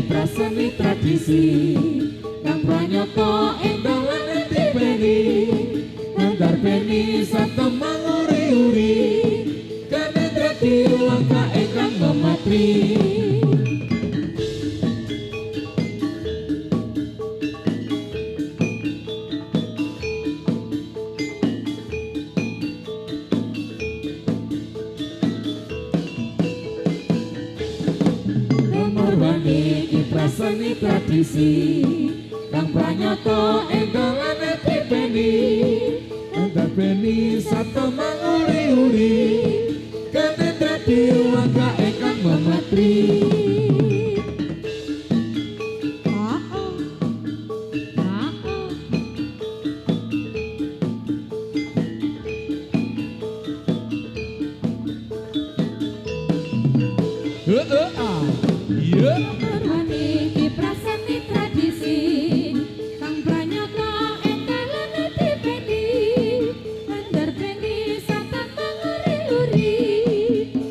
Prasani tradisi kang pranyata ing dalan dipeni nandar beni satemang uri-uri kanendra dilangka ingkang mematri prasani tradisi kang pranyata ing dalane dipeni nandar beni satemang uri-uri kanendra dilangka ingkang mematri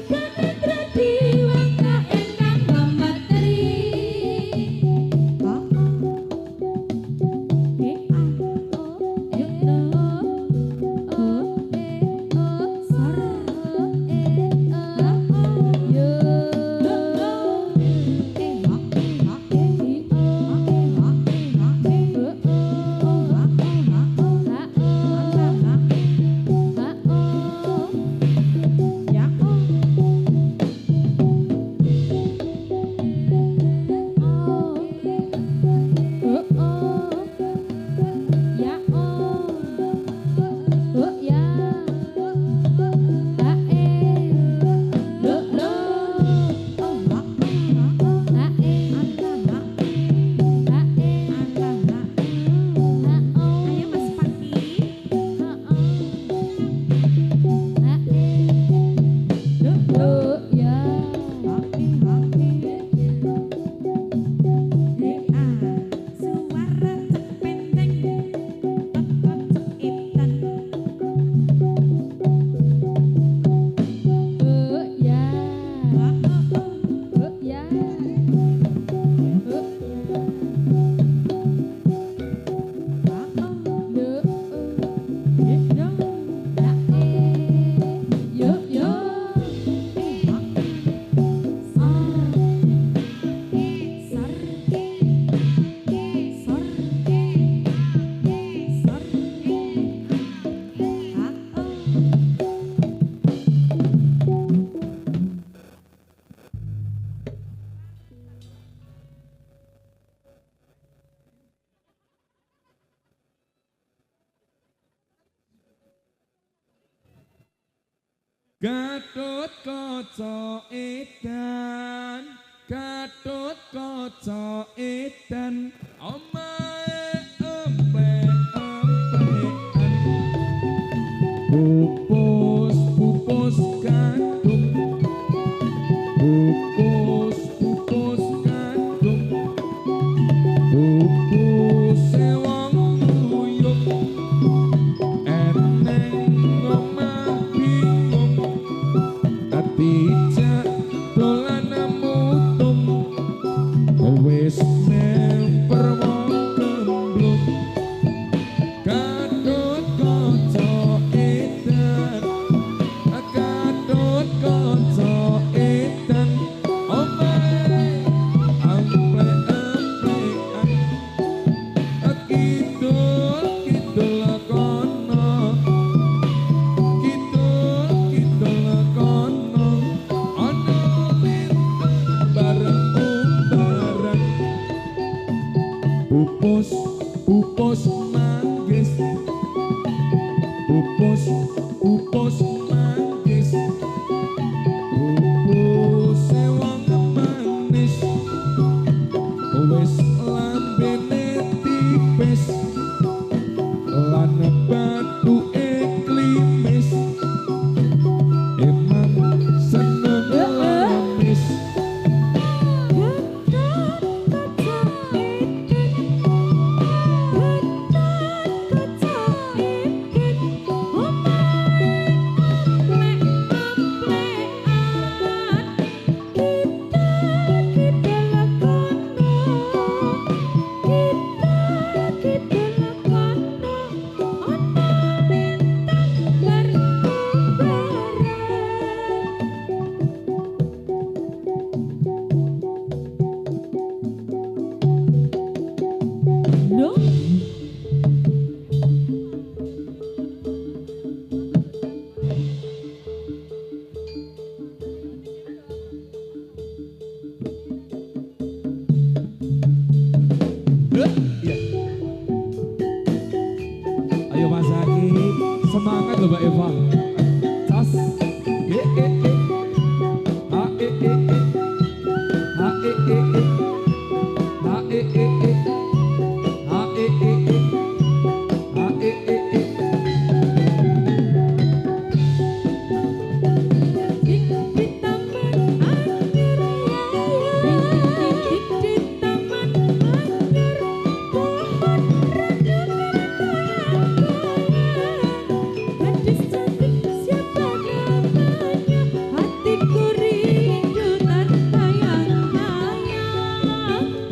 Kanendra Gatut kaca edan, Gatut kaca edan, omahe emplek-emplekan. Pupus kadung, pupus kadung, pupus wong tuyung, eneng omah bingung, tidak dolan mutung, wis nemper wong gemblung. Gatut kaca edan, Gatut kaca edan, omahe amplek-amplekan. Kidul kono, kidul kono, ana lintang bareng-bareng. Pupus manggis, pupus manggis, pupus wong manis, wis lambene tipis, lan bathuke klimis, emang seneng lamis. Ayo Mas Aki, semangat loh Mbak Eva. Cas, ha ha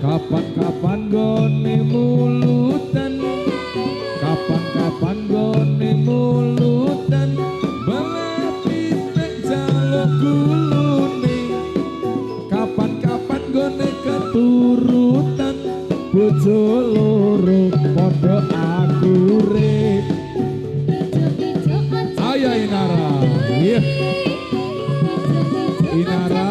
Kapan-kapan gone mulutan, kapan-kapan gone mulutan, balapi nek jaluk gulune. Kapan-kapan gone keturutan, bojo loro padha akure. Ayo Inara, iya. Inara.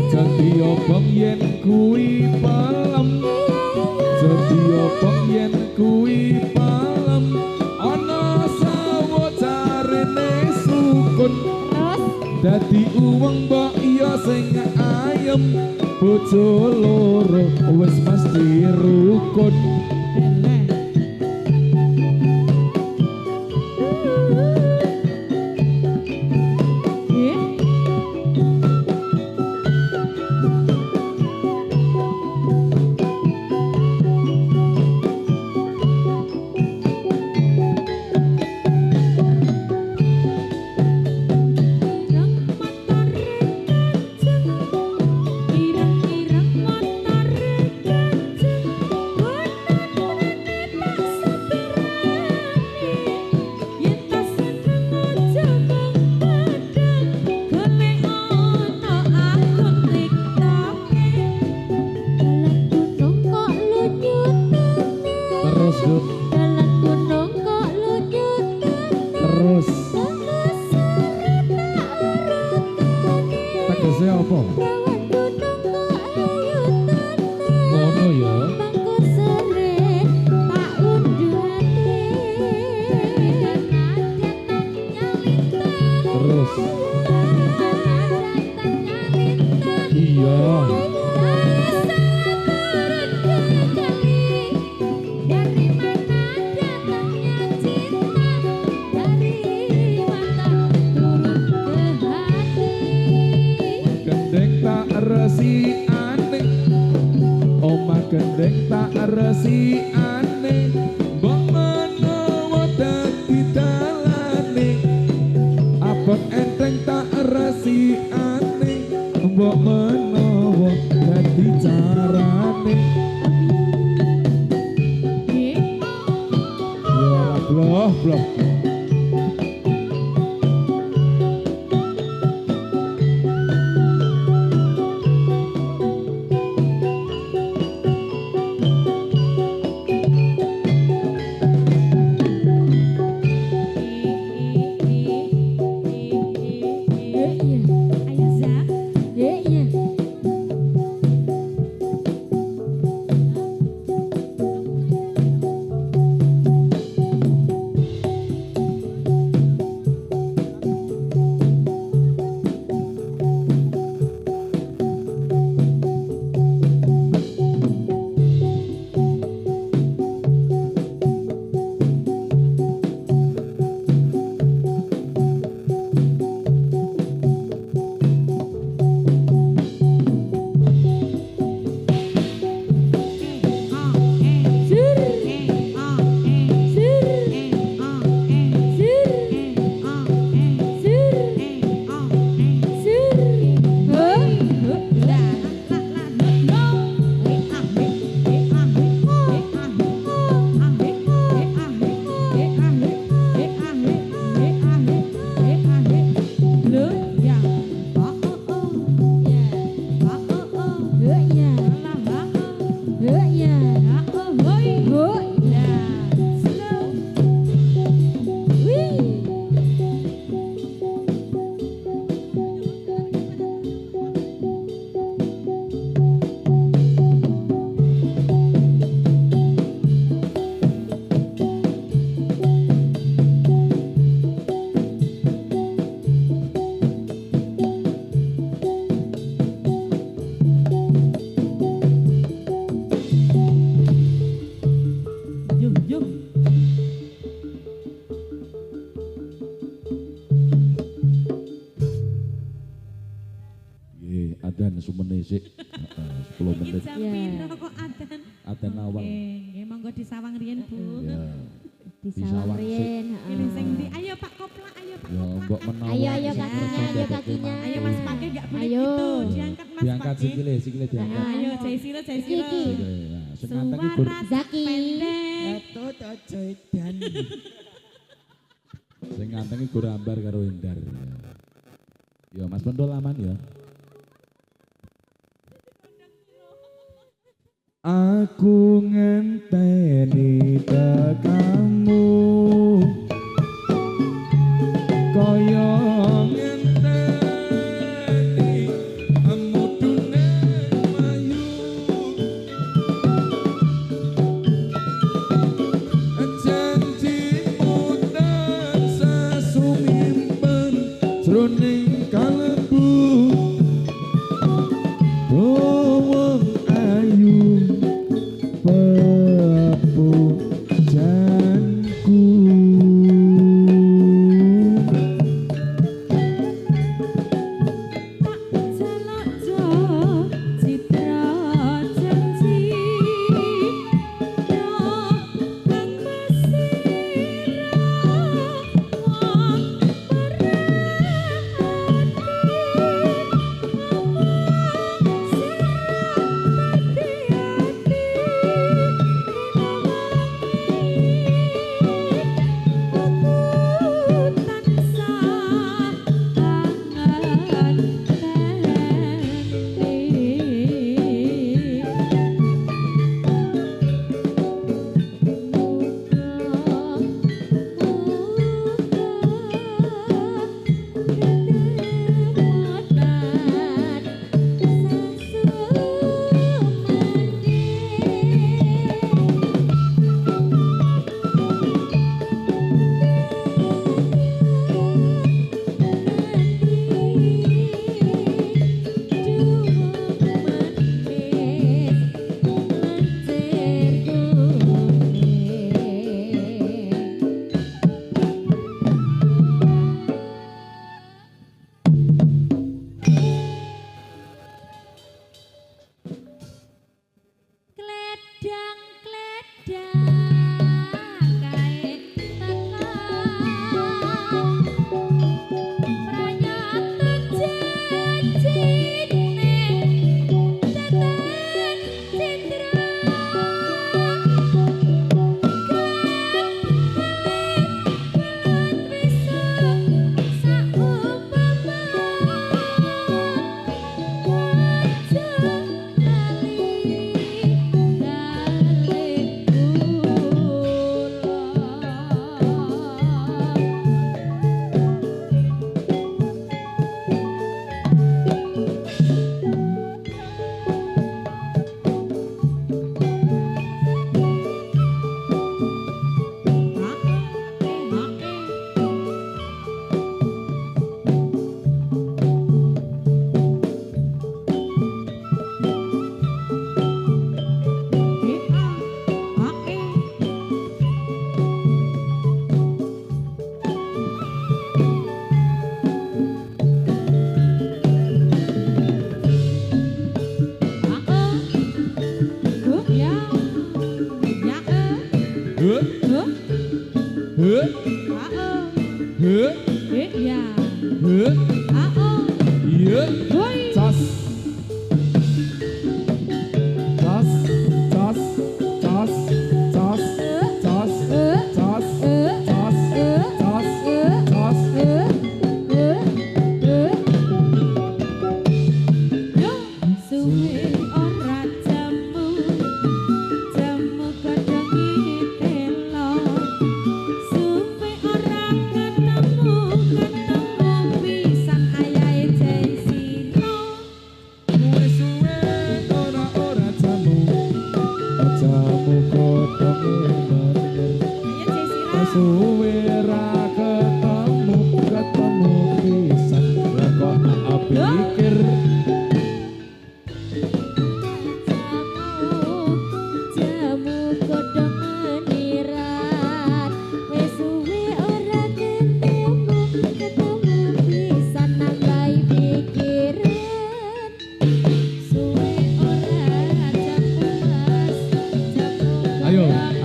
Setia bang yen kui palem, setia bang yen kui palem, ana sawo jarene sukun, dadi uweng mbok iya sing ayem, bojo loro wis mesti rukun. iya. Gendeng tak resi aneh, omah gendeng tak resi aneh, mbok menawa dadi dalane, abot enteng tak resi aneh, mbok menawa dadi carane. Ya bloh bloh. Adan sumene sik 10 menit. Jam piro kok adan? Adan awal. Nggih, monggo disawang riyen, Bu. Ya. Disawang riyen, Pilih sing ndi? Ayo Pak Kopla, ayo Pak Ya, Kopla. mbok menawa. Ayo kakinya, ayo kakinya. Ayo Mas Pake enggak boleh Ayo. gitu. Diangkat Mas Diangkat Pake. sikile diangkat. Ayo Jaisira, Jaisira. Iki. Sikile. Nah, sing nganteng iki Suara Zaki. pendek. Etut aja edan. sing nganteng iki Gorambar karo Endar. Ya, Mas Pendol aman ya. Aku ngenteni tekamu kaya ngenteni mudune mayu janjimu tansah sumimpen jroning kalbu wong ayu pepujanku Tak jalak citra janji yo kang mesira wong berhati Kledang kledang kae tekan pranyata janjine teten citra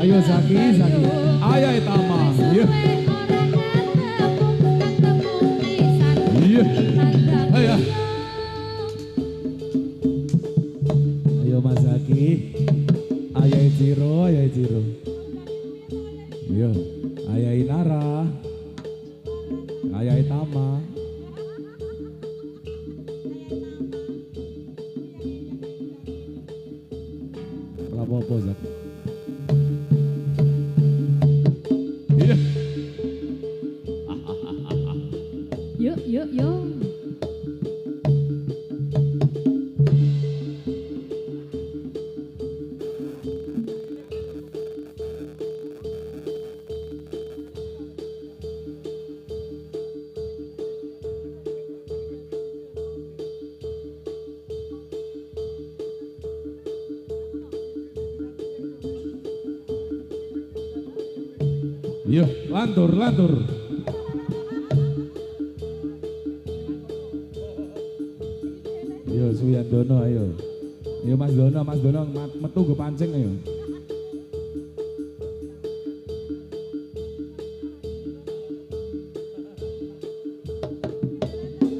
Ayo Zaki, ayo Tama. Iya. Iya. Ayo. Ayo Mas Zaki. Ayo Ciro. Iya. Ayo Inara. Ayo Tama. Apa Zaki? Yuk. Iya, lantur. Yo Suyandono ayo. Yo Mas Dono, metu go pancing ayo.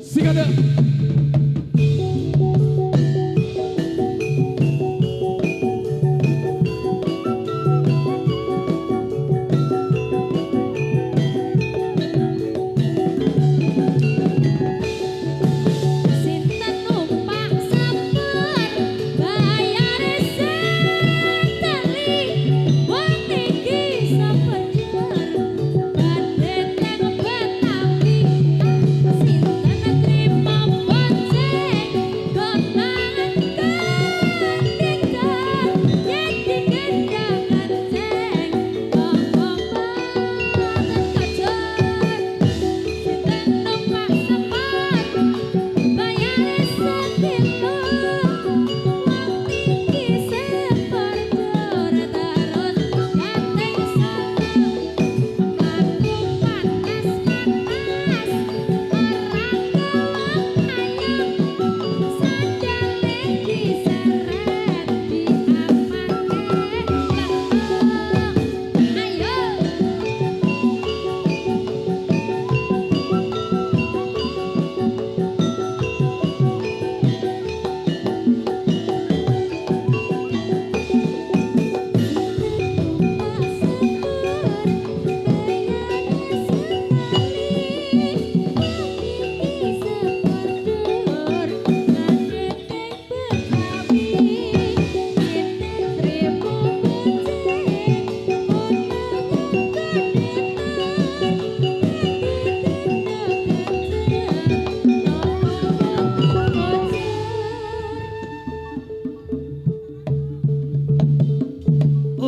Sikada. Sinten terima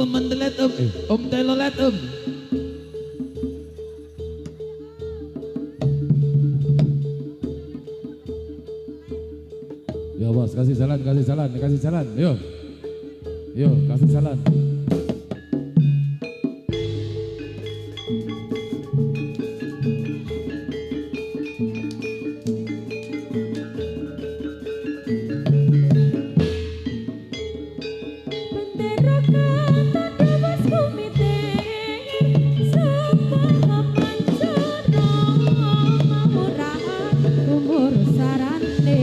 mendelet telolet Ya bos, kasih jalan. Yuk. Yuk, kasih jalan. Bendera kata dewas kumite Sepah pancana mawurahan umur sarane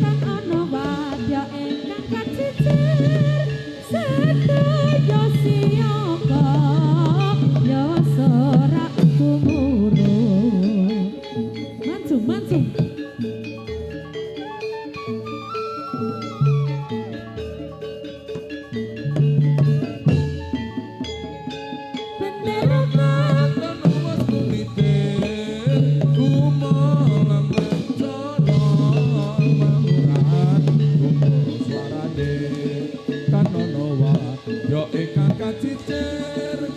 Kang ana wadya ingkang kacicer sedaya siyaga ya serak gumuruh Mancung Bendera Yo ingkang kacicer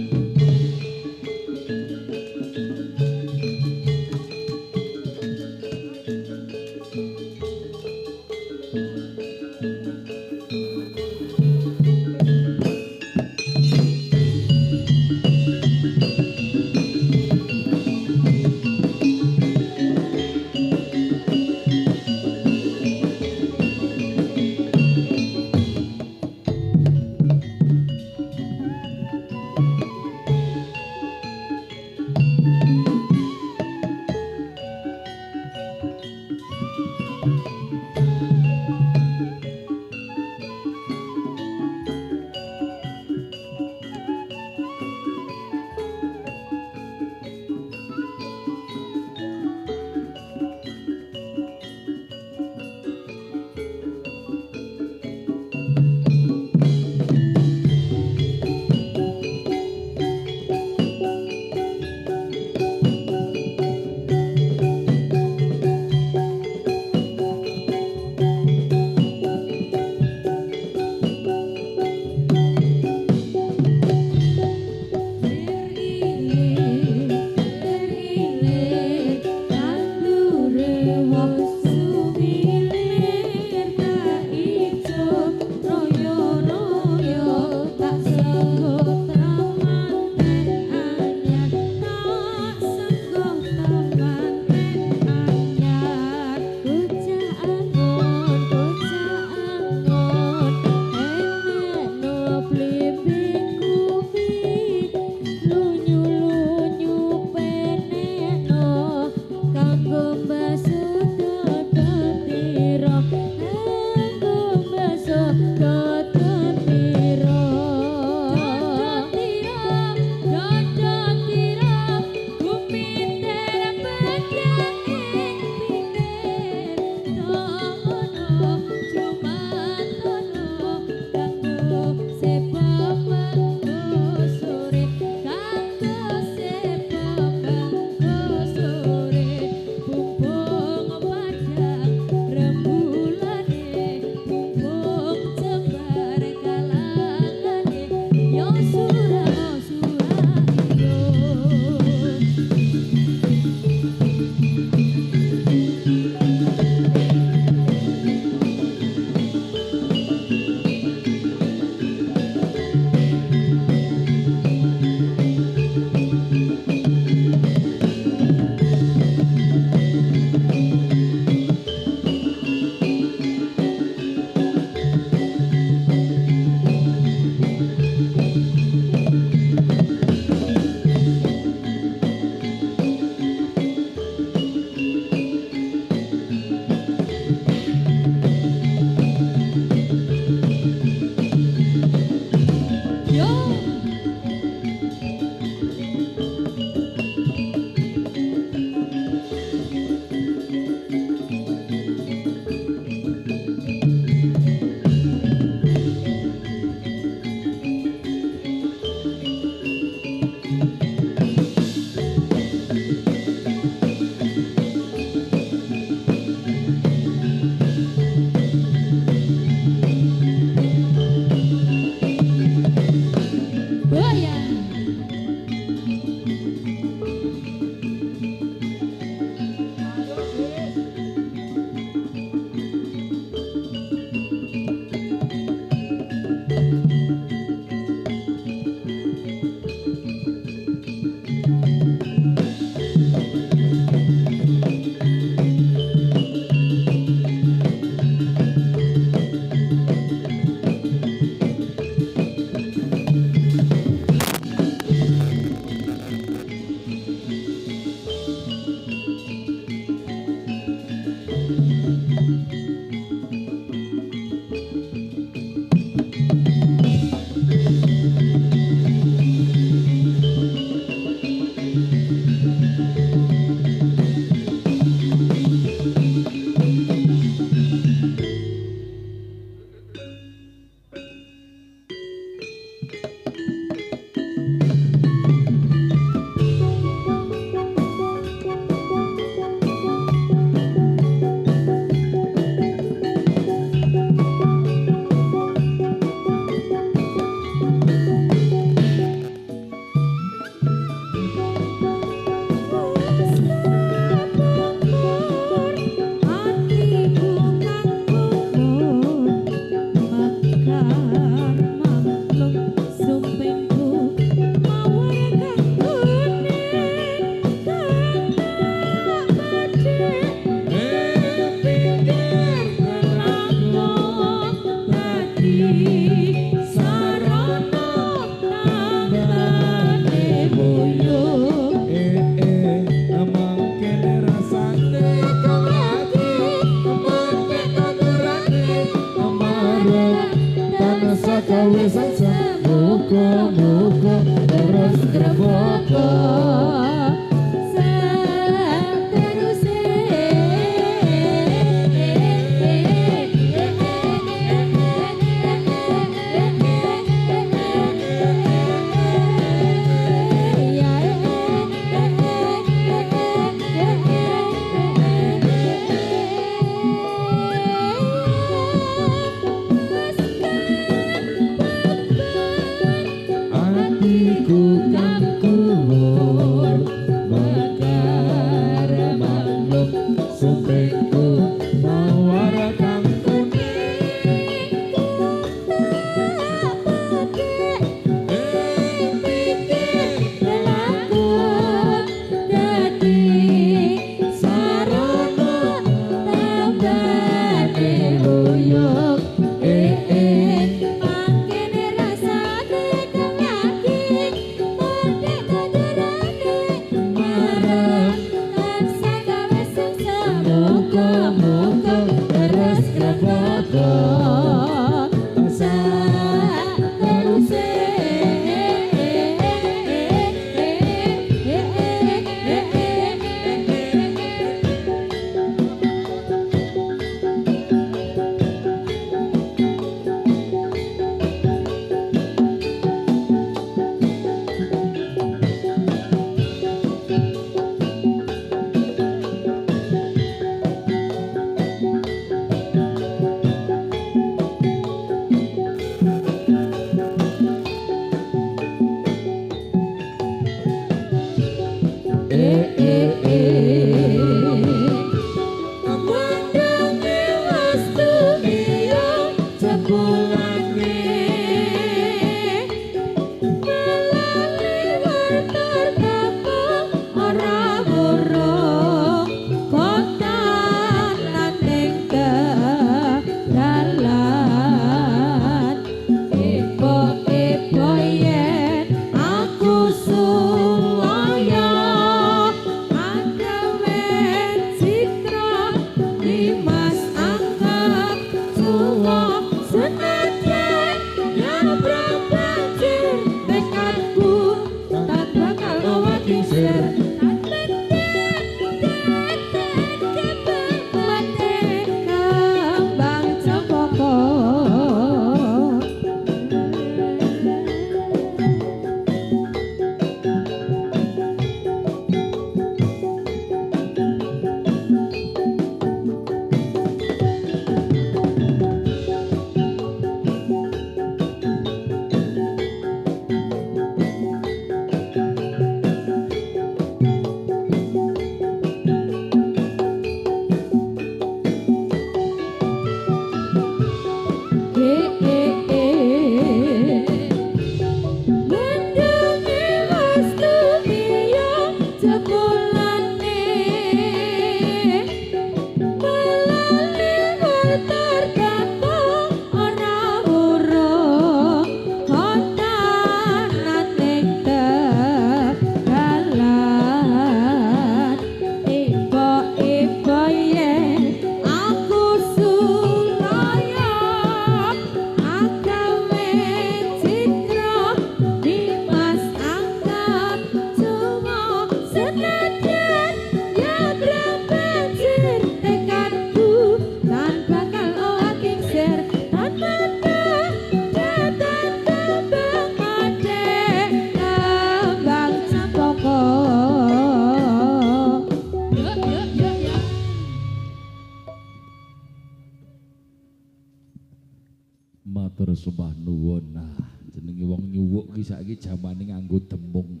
Matur sembah nuwun. Nah, jenenge wong nyuwuk ki saiki jamane nganggo demung.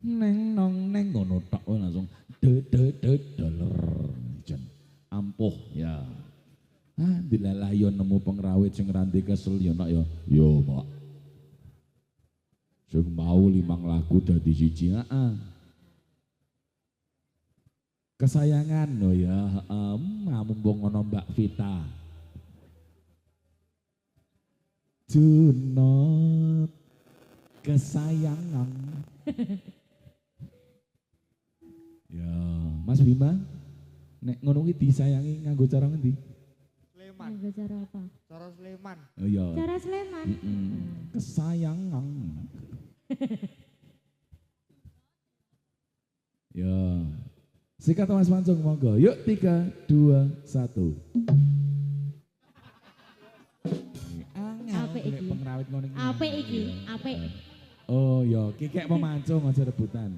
Neng nong neng ngono tok langsung de doler. Jan ampuh ya. Ah, dilalayon nemu pengrawit sing ranti kesel ya nak ya. Yo, Pak. Sing mau 5 lagu dadi siji, heeh. Kesayangan no ya, mumpung ngono Mbak Vita. Junot kesayangan. Ya, Mas Bima, nek ngono ki disayangi nganggo cara ngendi? Sleman. Nganggo cara apa? Cara Sleman. Oh iya. Cara Sleman. Kesayangan. Ya. Sikat Mas Mancung monggo. Yuk 3, 2, 1. Apik iki? Pengrawit ngono iki. Apik iki? Apik. Oh ya, kikek pemancung aja rebutan.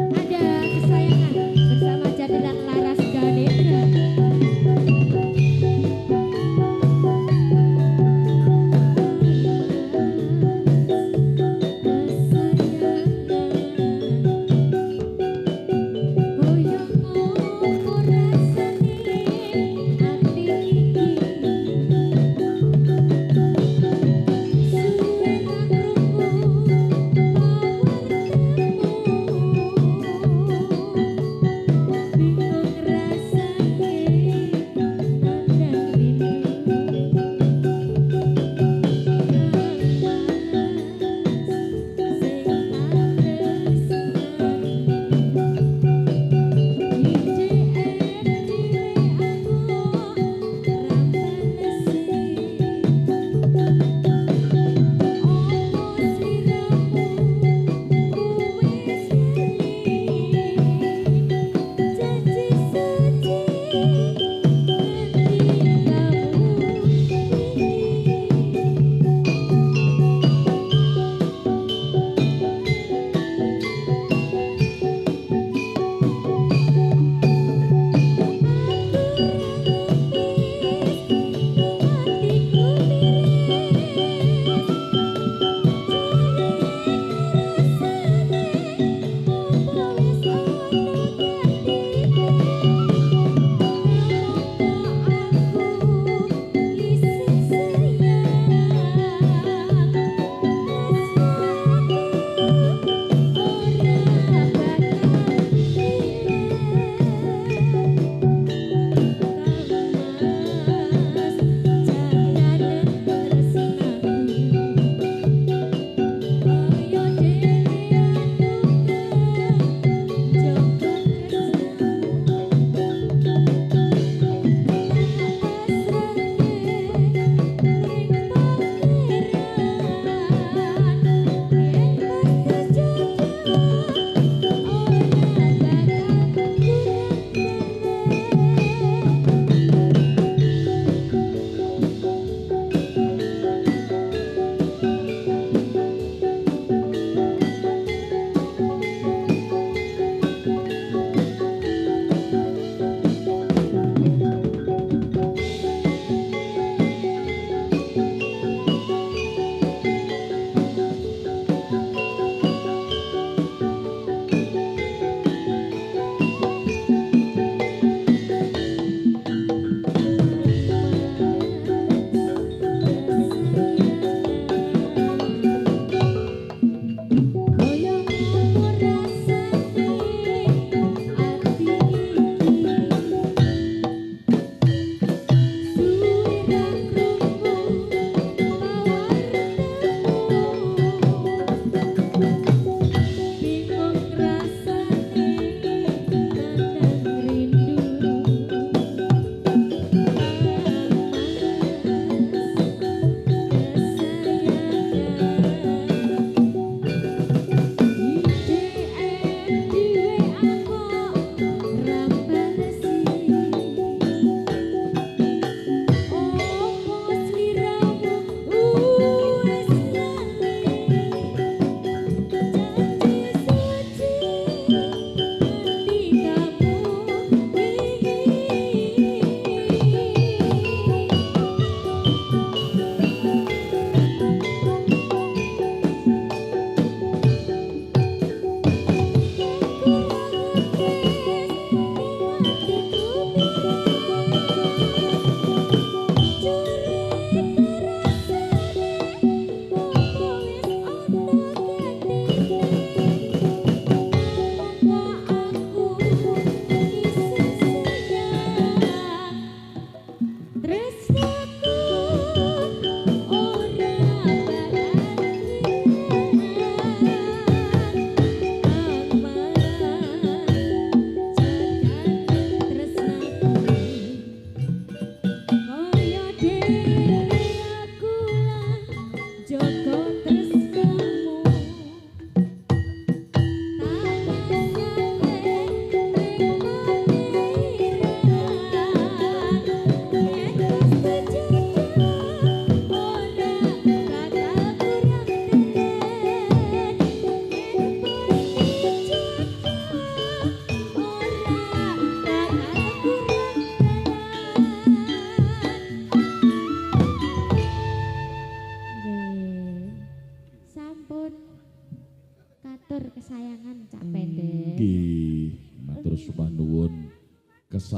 Ada kesayangan bersama Jadilan Laras Gane.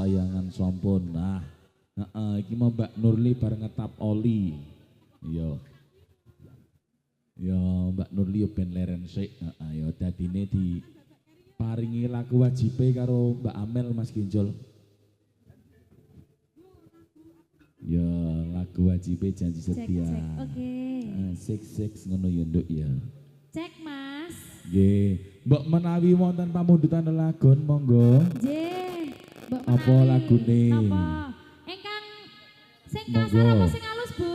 kesayangan sampun. Nah, iki mau Mbak Nurli bareng ngetap oli. Iya. Ya Mbak Nurli yo ben leren sik. Ya dadine di paringi lagu wajibe karo Mbak Amel Mas Ginjol. Ya lagu wajibe janji setia. Cek, oke. Sik ngono ya Nduk ya. Cek Mas. Nggih, Mbok menawi wonten pamundutan lelagon monggo. Nggih. Mbok Apa menawi. lagune? Napa? Ingkang sing Monggo. kasar apa sing halus, Bu?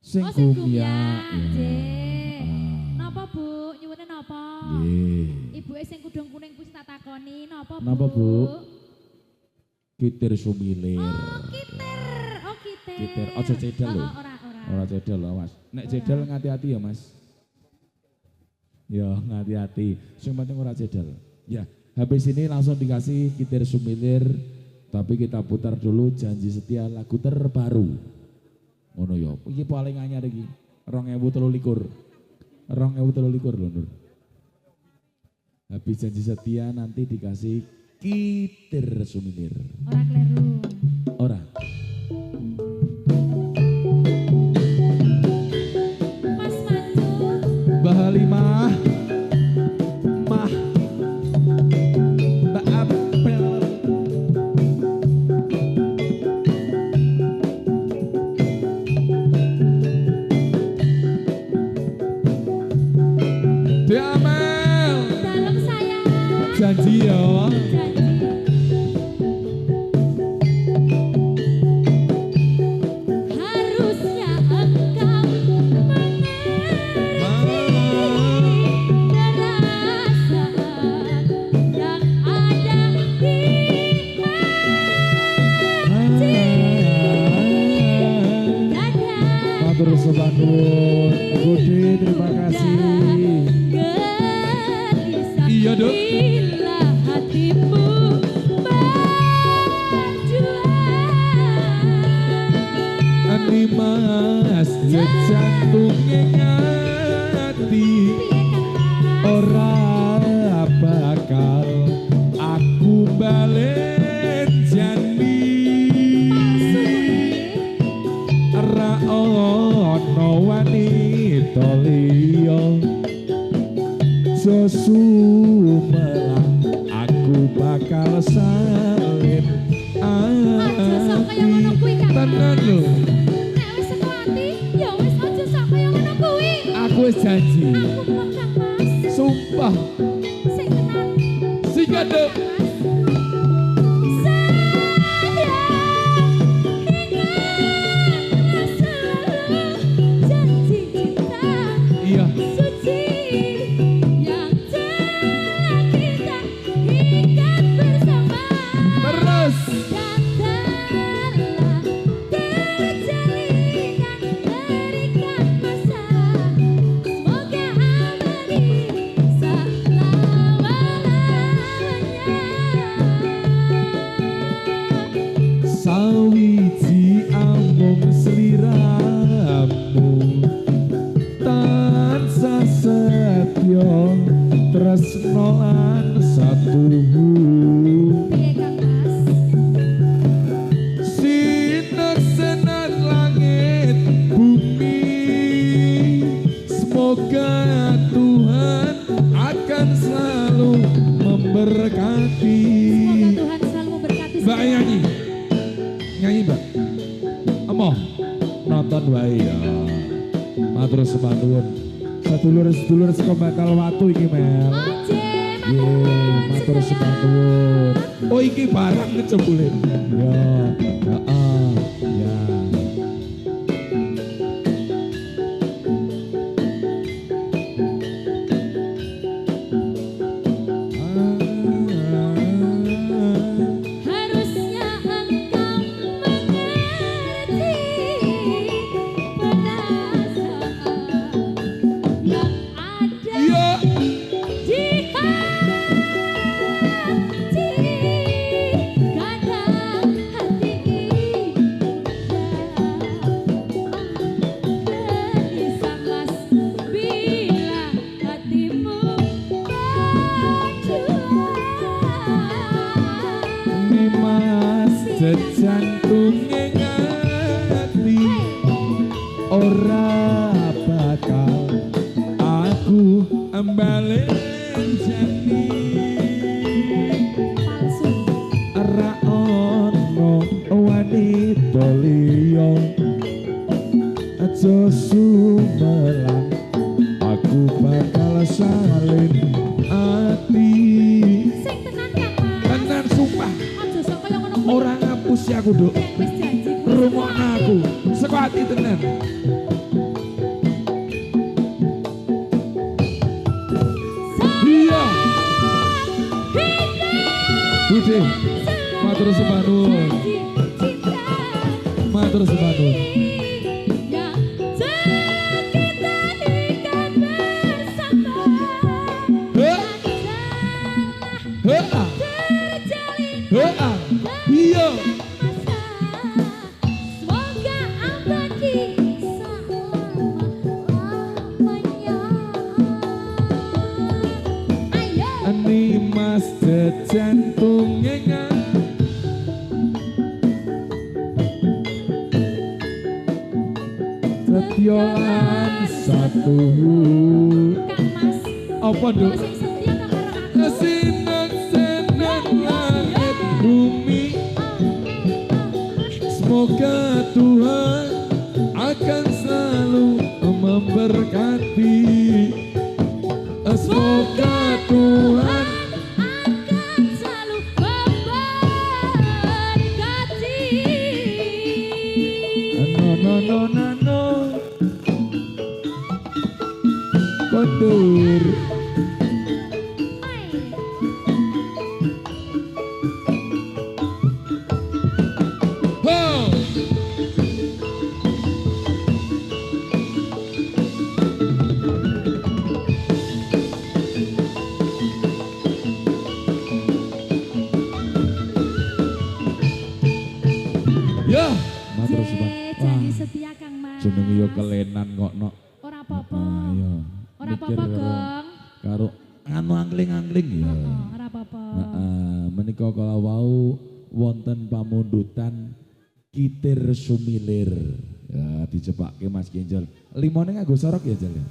Sing Oh, sing kumya. kumyak. Ya. Nggih. Ah, Napa, Bu? Nyuwune napa? Nggih. Ibuke sing kudung kuning kuwi tak takoni, napa, Bu? Napa, Bu? Kitir sumilir. Oh, kiter. Oh, kiter. Kiter, aja cedal lho. Ora. Ora cedal lho, Mas. Nek cedal ngati-ati ya, Mas. Ya, ngati-ati. Sing penting ora cedal. Ya, habis ini langsung dikasih kitir sumilir. Tapi kita putar dulu janji setia lagu terbaru. Ngono ya. Iki paling anyar iki. 2023. 2023 lho, Nur. Habis janji setia nanti dikasih kitir sumilir. Ora kleru. Ora. Mas Mancu. Mbah Halimah. Mah. Mbak Apel. Diamel. Dalam saya. Janji ya. Janji. Harusnya engkau perasaan yang ada di dada. Matur sembah nuwun. Budi terima kasih. Gelisah Iya, Dok. bila hatimu berjuang. Ani mas jantungnya ngati ora bakal aku balen jani ra ono wanita liya sumelang aku bakal salin Aja sok kaya ngono kuwi, Kang. tenan lho. Nek wis seko ati, ya wis aja sok kaya ngono kuwi. Aku wis janji. Aku mong Kang Mas, Sumpah. sing tenan. Sing kadek. Iya. Terus. Sawiji amung sliramu tansah setya tresno lan satuhu sinar senar langit bumi semoga Tuhan akan selalu memberkati. Mbak nyanyi Mbak Emoh nonton wae ya matur sembah nuwun sedulur-sedulur saka bakal watu iki Mel. Nggih matur sembah nuwun. Oh iki barang kecebule. Ya heeh ya. Harusnya engkau mengerti perasaan yang ada Ya di hati. Kadang hati jantunge ngati ora bakal aku embalen jani Palsu. ora ono wanita liya aja sumelang aku bakal salin ati Sing tenan Kang Mas. tenan sumpah Aja sok kaya ngono kuwi. ora ngapusi aku Duk Yen wis janji kuwi. rungokno aku saka ati tenan iya Budi matur sembah nuwun matur sembah nuwun iya ani mas jantunge setiolan satu apa Duk seneng langit bumi semoga Tuhan akan selalu memberkati semoga Tuhan no kondur ho ya matur suwun Janji setia Kang Mas. jenenge yo kelenan kok nok Ora apa-apa. ayo Ora apa-apa, Gong. karo anu angling-angling ya Ora apa-apa. menika kala wau wonten pamundutan kitir sumilir ya dicepakke Mas Genjol limone nganggo sorok ya Jal ya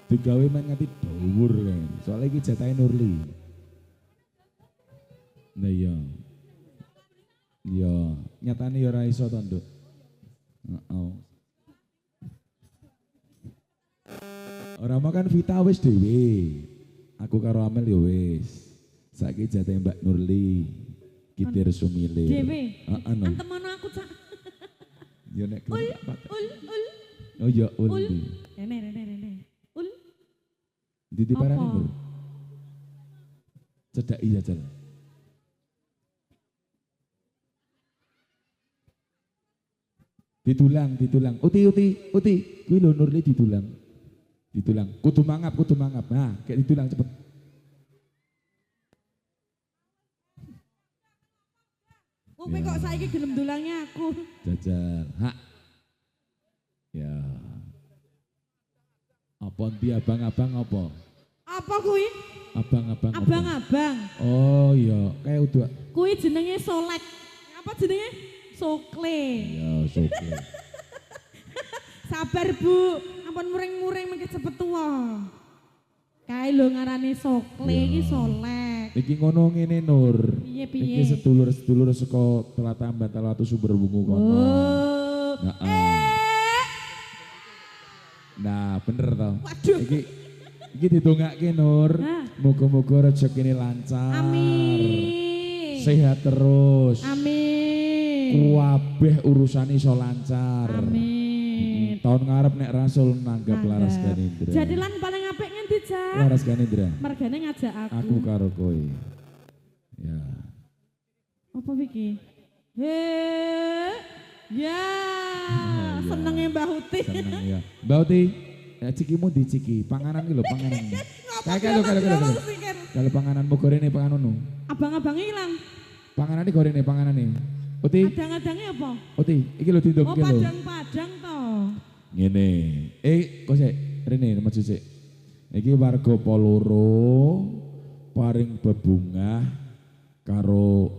digawe men nganti dhuwur kan soalnya iki jatahe Nurli nah iya iya nyatane ya ora iso to Nduk heeh ora makan Vita wis dhewe aku karo Amel ya wis saiki jatahe Mbak Nurli kitir sumilir Dewe. heeh no Antemono aku cak. ya nek Ul, gelem tak ul, ul. oh ya Ul. Uldi Rene. Ul. ditiparani Apa? Nur cedak iya Jal ditulang uti kuwi lho Nurli ditulang kudu mangap nah kayak ditulang cepet Kowe kok saiki gelem dulangnya aku. jajal hak ya apa ndi abang-abang apa Apa kuwi? abang-abang apa? Abang-abang. Oh iya kayak udah Kuwi jenenge solek. Apa jenenge? Sokle. ya soke Sabar Bu, ampun muring-muring mengke cepet tuwa. Kae lho ngarane sokle iki solek. iki ngono ngene Nur Piye-piye? iki sedulur saka Tlatah Batawatu Sumber Wungu kono Oh. nah bener toh Waduh. iki didongake Nur Hah? muga-muga rezekine lancar Amin. sehat terus Amin. kabeh urusan iso lancar Amin. tahun ngarep nek Rasul nanggap Laras Ganindra Jadi lan paling apik ngendi, Cak? Laras Ganindra Mergane ngajak aku karo kowe ya Apa iki? Ya, senenge Mbah Uti. seneng ya Mbak Uti cikimu diciki panganan iki lho panganan kalau pangananmu gorene pangananmu Abang-abang ilang. panganan iki gorene panganan iki Uti Adang-adangnya apa? Uti iki lho dinduk Oh, iki lho padang-padang to. ngene kok sik rene maju sik iki warga Poloro paring bebungah karo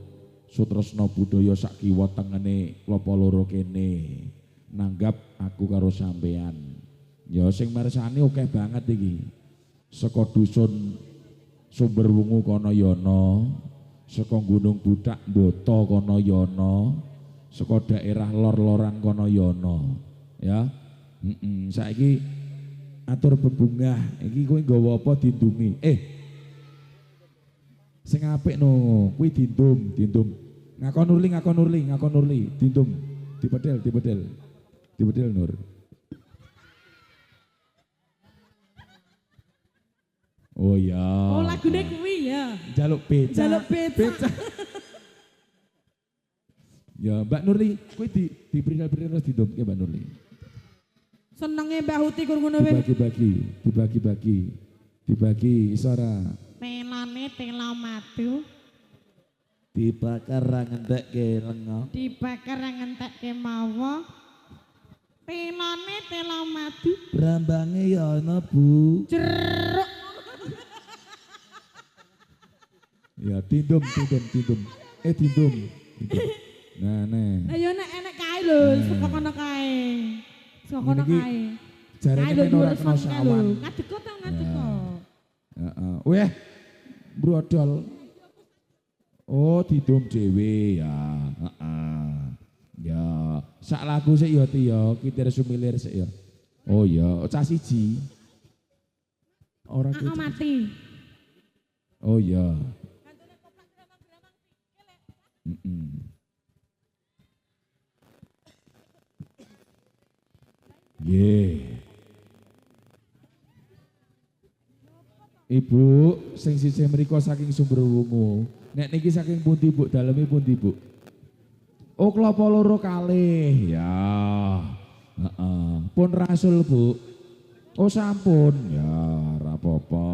sutresna budaya sak kiwa tengene klopo loro kene. Nanggap aku karo sampean. Ya sing mirsani akeh banget iki. Saka dusun Sumber Wungu kono yono, saka Gunung Budak Mboto kono yono, saka daerah lor-loran kono yono. Ya. Saiki atur bebungah, iki kowe nggawa apa dindungi? Sing apik no, kuwi dindum. Ngakon Nurli, dindum. Dibedel Nur. Oh ya. Oh lagune kuwi ya. Jaluk beca. Ya Mbak Nurli, kowe diberi-beri dindum ke Mbak Nurli. Senenge Mbak Huti kur ngono wae. Dibagi isara. Telane tela madu. Dibakar ra ngentekke lenga. Dibakar ngentekke mawa. Telane tela madu. Brambange ya ana, Bu. Jeruk. Ya dindum. Dindum. Nah. Ayo nek enek kae lho, saka kono kae. Saka kono kae. Jarene men ora kena sawan. Ngadeko ta ngadeko. Heeh. Weh, brodol. Oh, didum dhewe ya. Heeh. Ya, sak lagu sik ya Ti ya, Kitir Sumilir sik ya. Oh ya, cah siji. Ora mati. Oh ya. Ibu, sing sisih mriko saking Sumber Wungu. Nek niki saking pundi Bu? Daleme pundi Bu? Oh, klapa loro kalih. Ya. Heeh. Pun rasul Bu. Oh, sampun. Ya, ora apa-apa.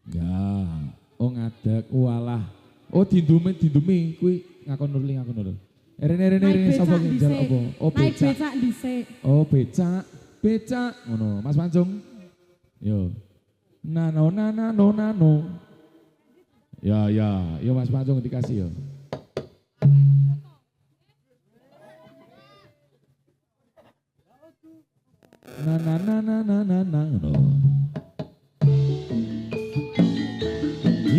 Ya, oh ngadeg, walah. Oh dindumi kuwi ngakon Nurli. Rene sapa nginjal apa? Oh becak. Becak dhisik. Oh becak ngono. Mas Pancung. Yo. Nano. Ya, yo Mas Pancung dikasih yo. Na ngono.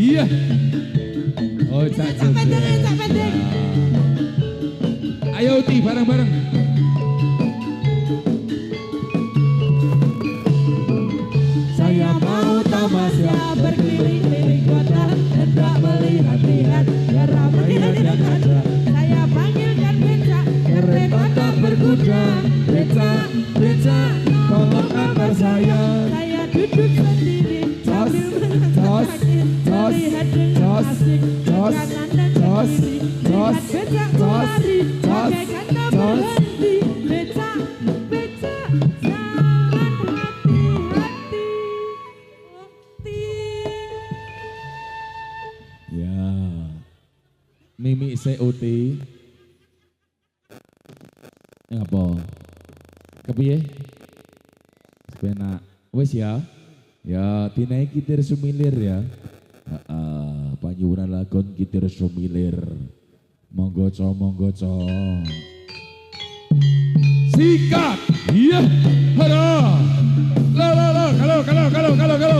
Iya. Oh, cak pendek. Ayo Uti bareng-bareng. Saya mau tamasya berkeliling-keliling kota, hendak melihat-lihat ramai yang ada. Saya panggilkan becak, kereta tak berkuda. Becak, tolong antar saya. Saya duduk sendiri sambil menangis, melihat dengan asik kanan dan kiri. Lihat becak berlari, bagaikan tak berhenti. Becak, jangan hati-hati. Ya. Mimi Uti. Apa? Kepiye? Sepenak. Wis ya. Ya, dinaiki Kitir Sumilir ya. Panyuwuran lagon Kitir Sumilir. Monggo co. Sikat. Iya. Halo. Kalau. Lo.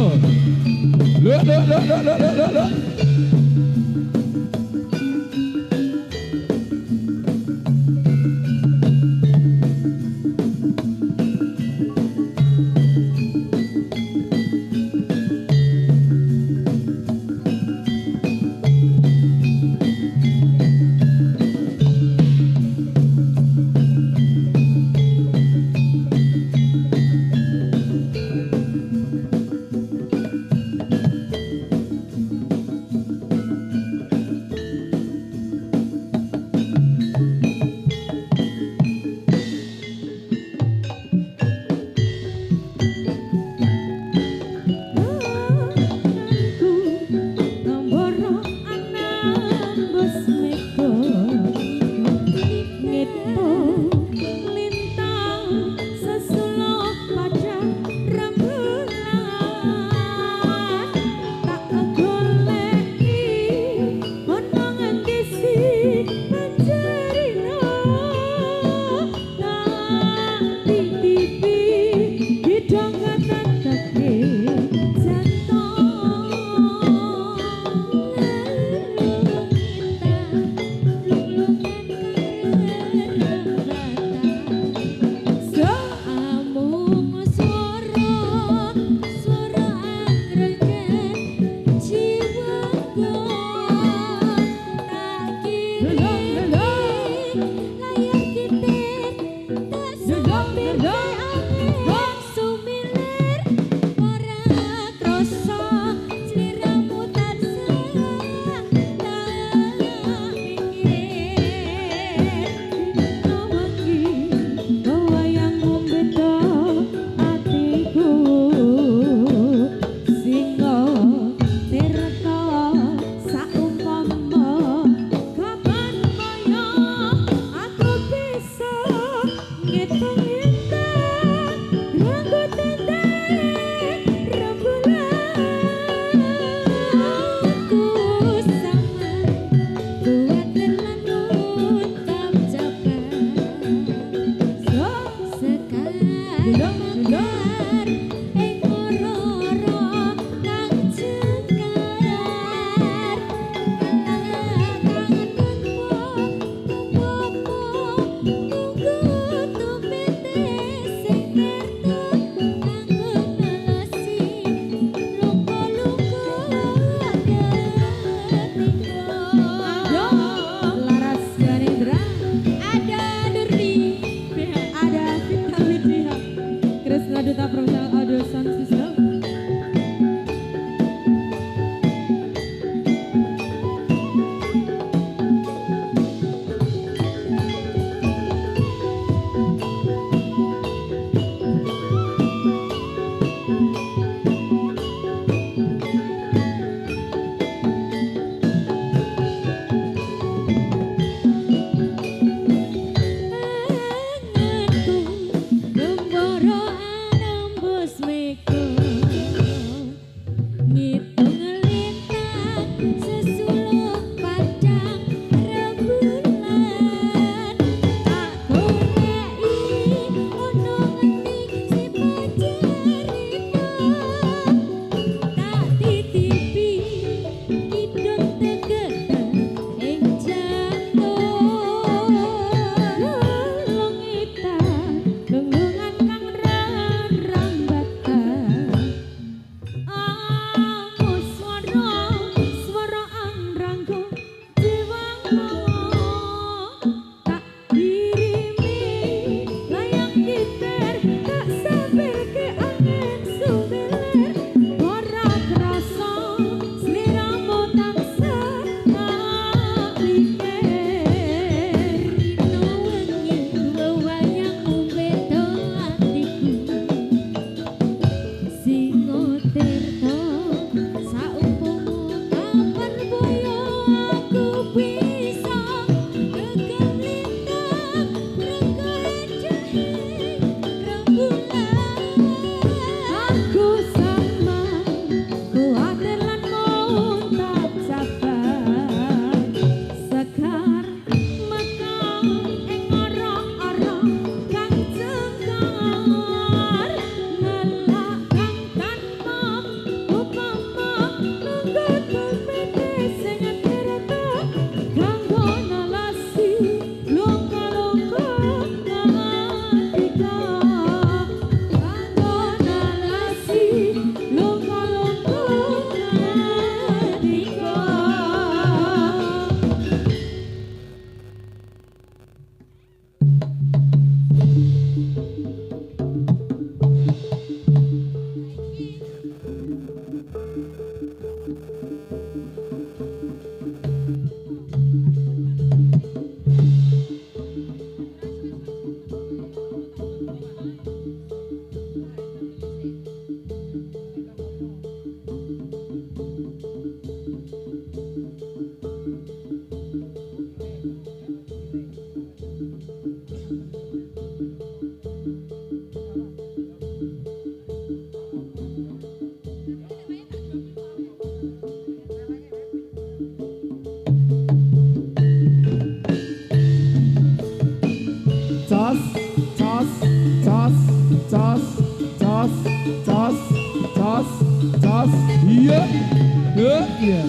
Iya.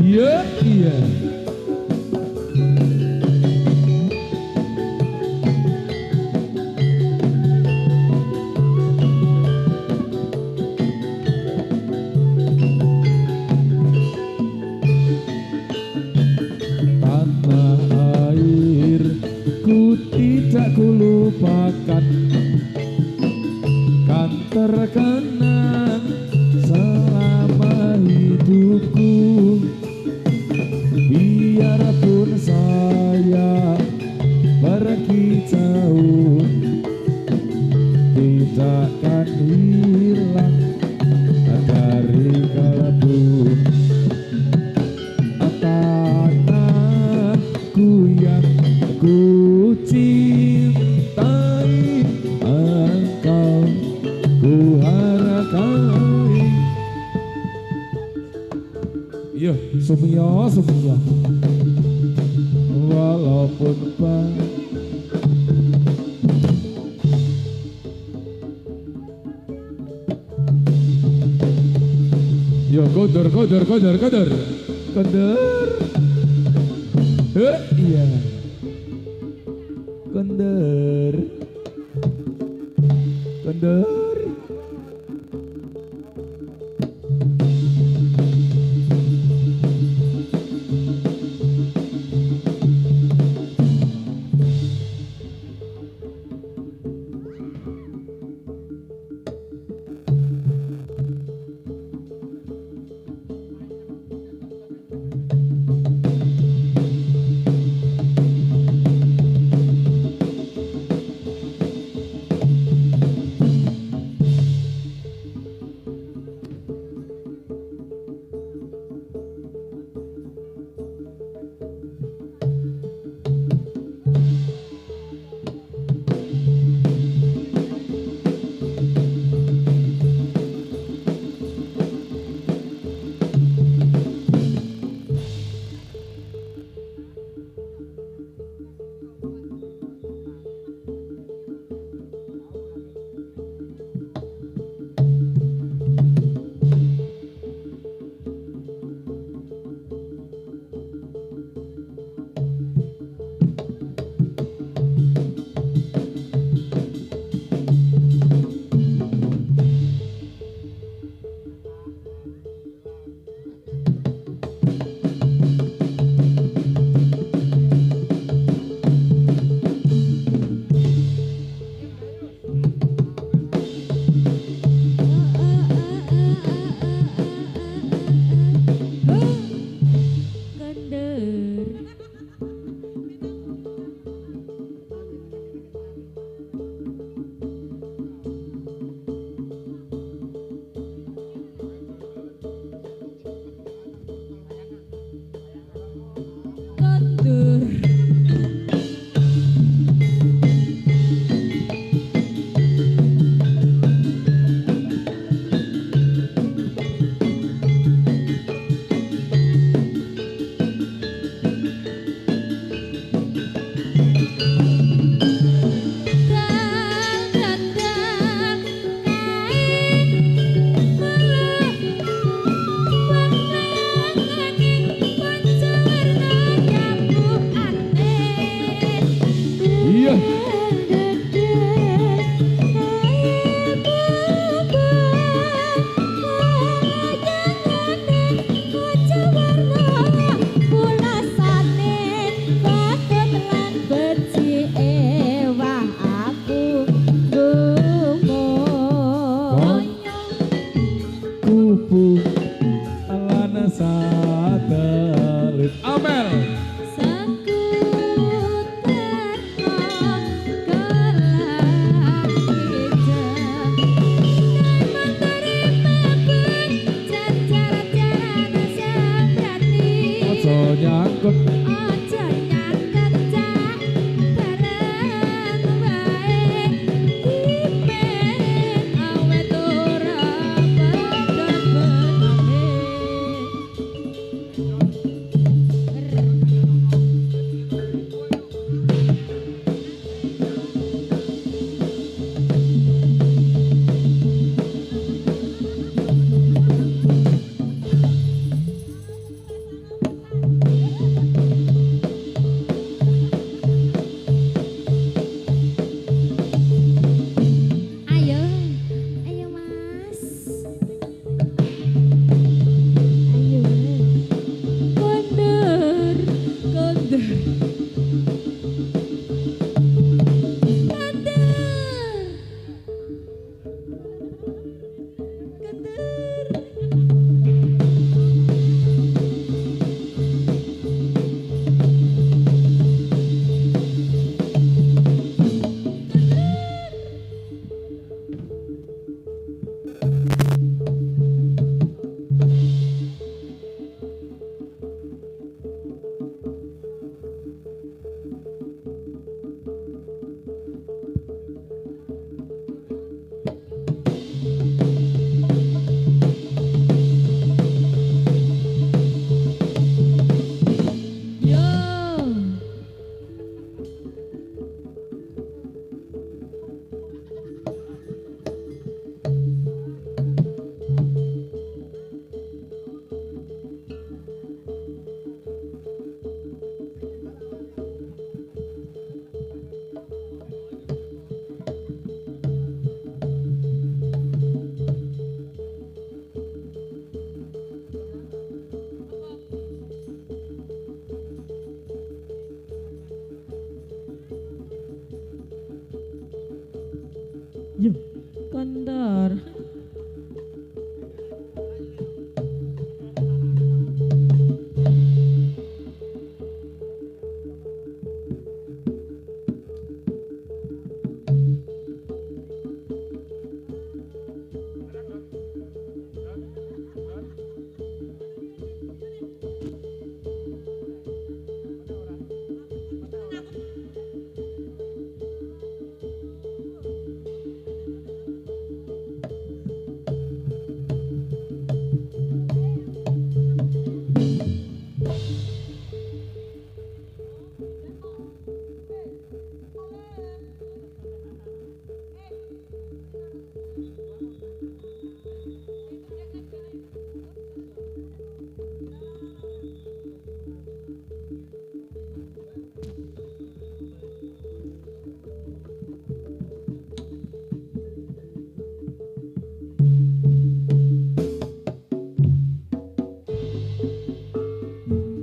Iya, iya. Tanah airku tidak kulupakan, kan terkenang selama hidupku. Biarpun saya pergi jauh, tidak akan hilang dari kalbu. Tanahku yang ku cintai, engkau ku hargai. Iya, Sumia, Sumia. Walaupun yo koder. Iya. Koder. Yo, kondor.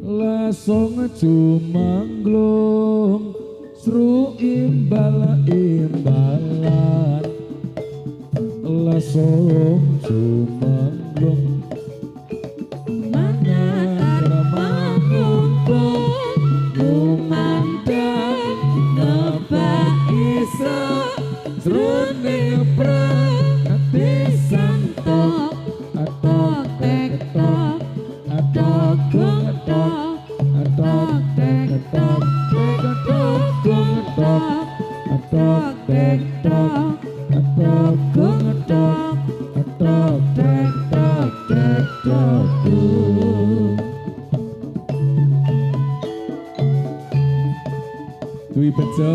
Lasong jumanglung sru imbalan lasong jumanglung Manatar mangumpul Kumandang Nebak iso Sruning prati santok Tok tek tok Tok gung tok Tok tek tok Tok gung tok Tok tek tok Tok gung tok Tok tek tok tek tok Dwi bejo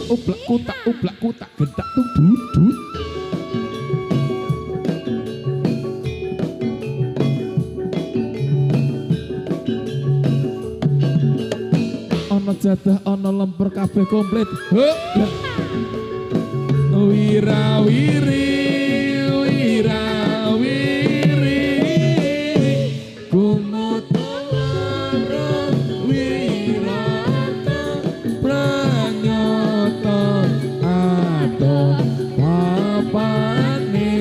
ublak kutak gendak tung dudut. Ana jadah ana lemper kabeh komplit. Wirawiri kumutara wirata pranyata ato papane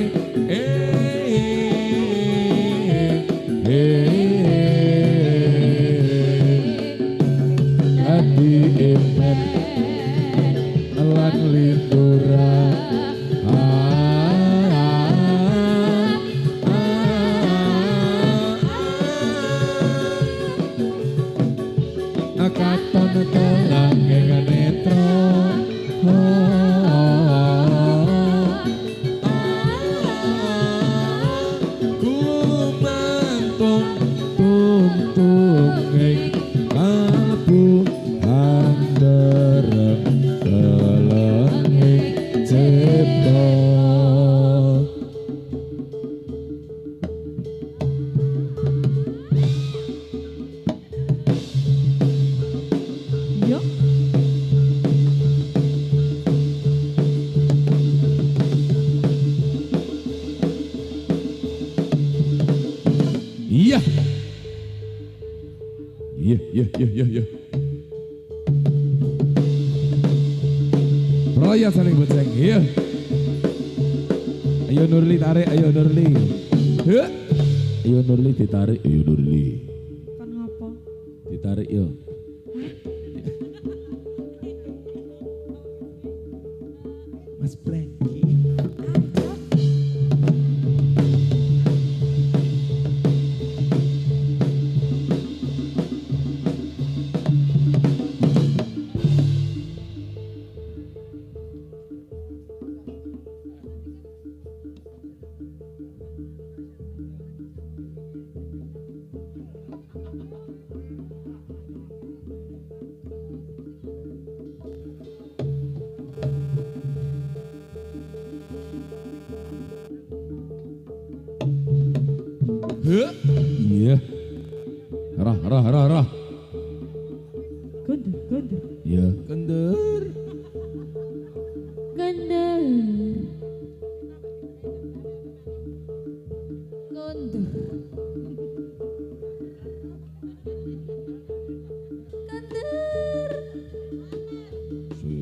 adi emen lan lindura katon telang netro kumantung tung kalbu anderem kelenging cipta. Yo. Iya. Iya. Proya saling boceng. Iya. Ayo Nurli tarik, ayo Nurli. Ayo Nurli ditarik, ayo Nurli. Kon ngopo? Ditarik yo. Mas Blanky. Iya. Rah. Gundur. Iya. Kendur. Gundur.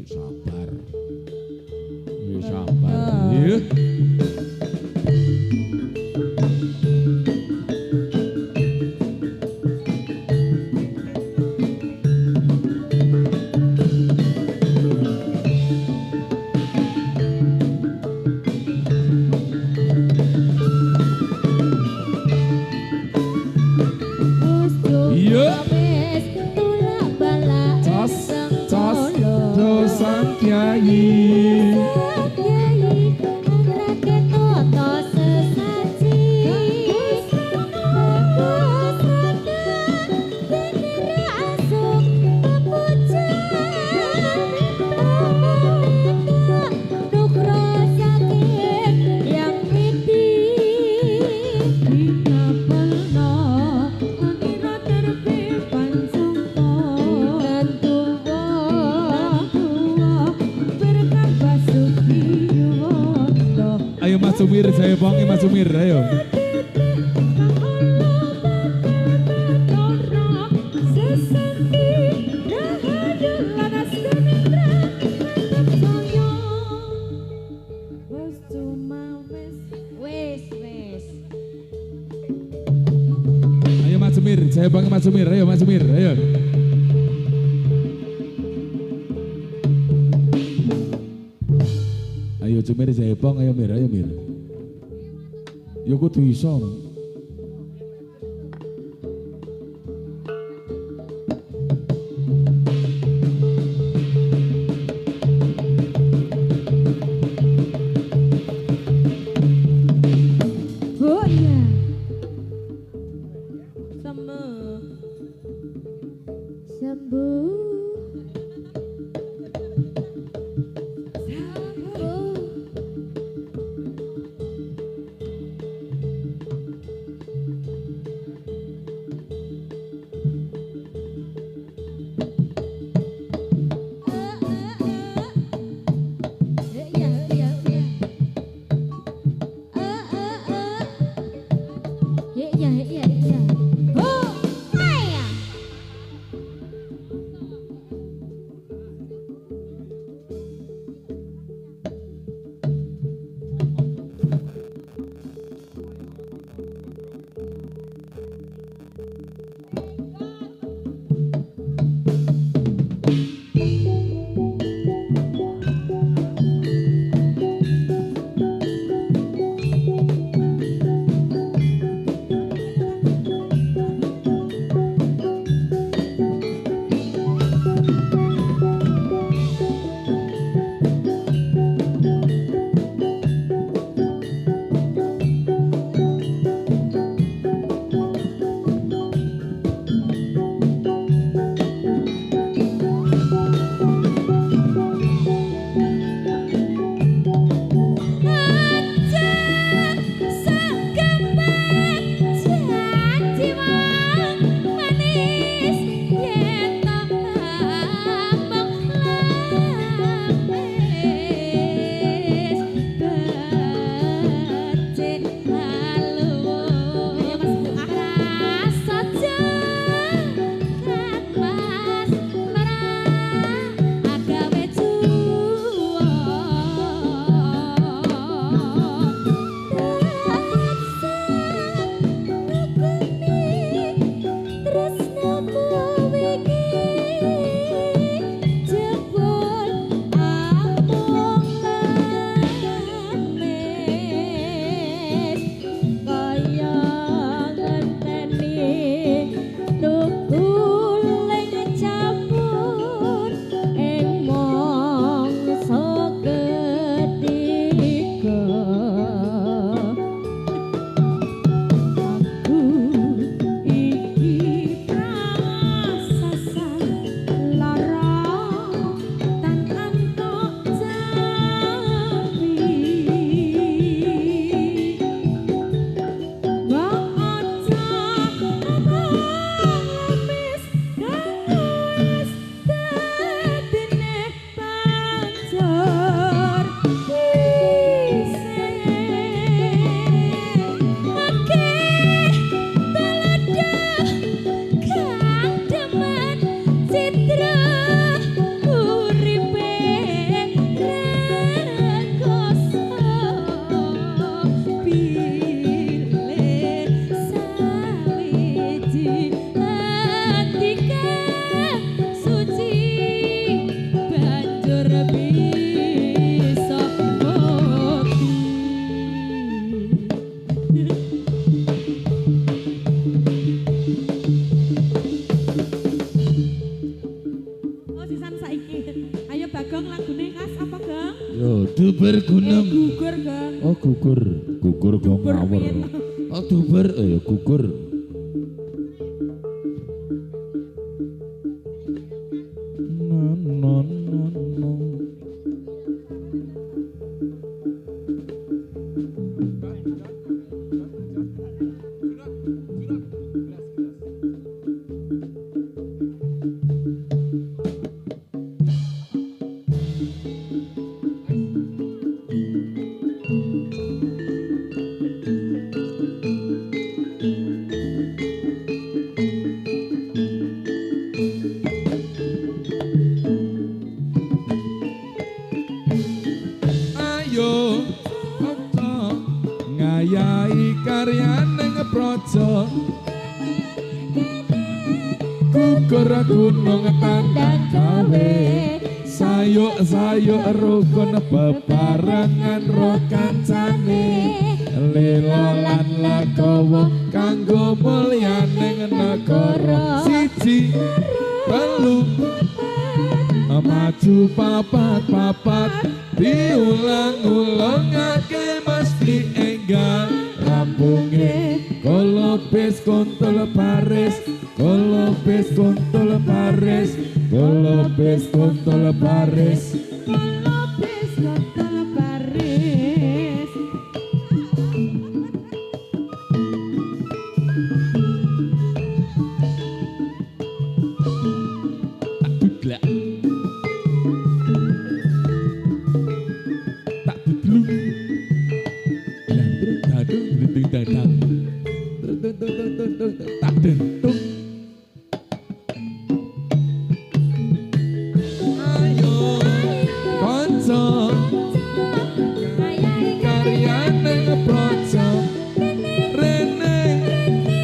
Sabar. Sabar. Iya. Dosan kiai Ayo Mas Sumir, saya panggil Mas Sumir, ayo. Ayo Mas Sumir, saya panggil Mas Sumir, ayo Mas Sumir, ayo. Ayo Sumir, saya panggil, ayo Mir. Yo kudu iso. Oh iya. Sembuh. Yo, duber gunung. Gugur kan. Oh, gugur. Gugur go Duber ngawur. piye? Oh, duber ya gugur. Non non non non. Ayo ojo ngayahi karyane ngeprojo gugur gunung tanda gawe sayuk-sayuk rukun bebarengan ro kancane lelolan legowo kanggo mulyaning negara siji telu maju papat diulang-ulangake mesti enggal rampunge kolopes kontol paris kolopes kontol paris kolopes kontol paris Lopes kontol baris. budlak tak budlung dandrung dadung dinding dadang tak dentung ayo kanca karyane ngeprojo rene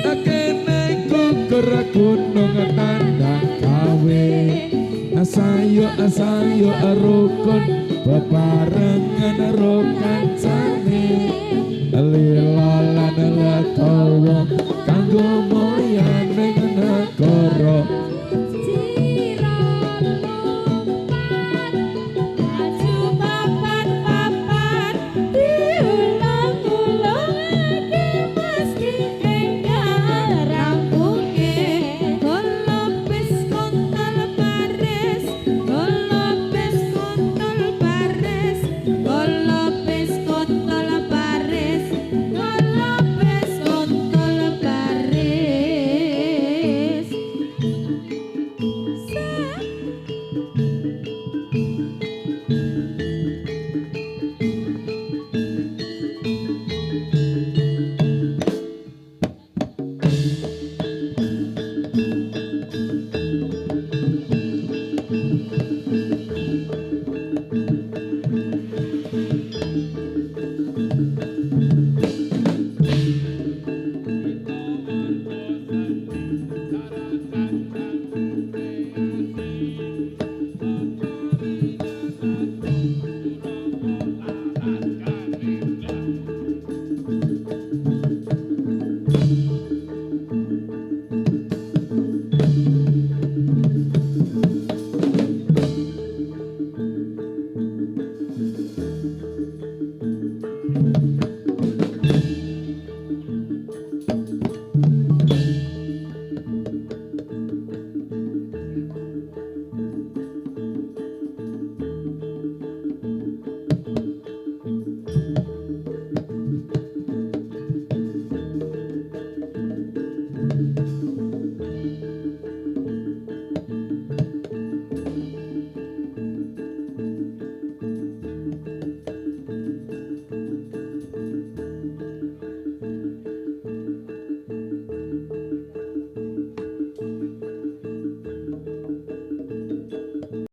akene gugur gunung tanda gawe asayo rukun bebarengan ro kancane lilalan legowo kanggo mulyaning negara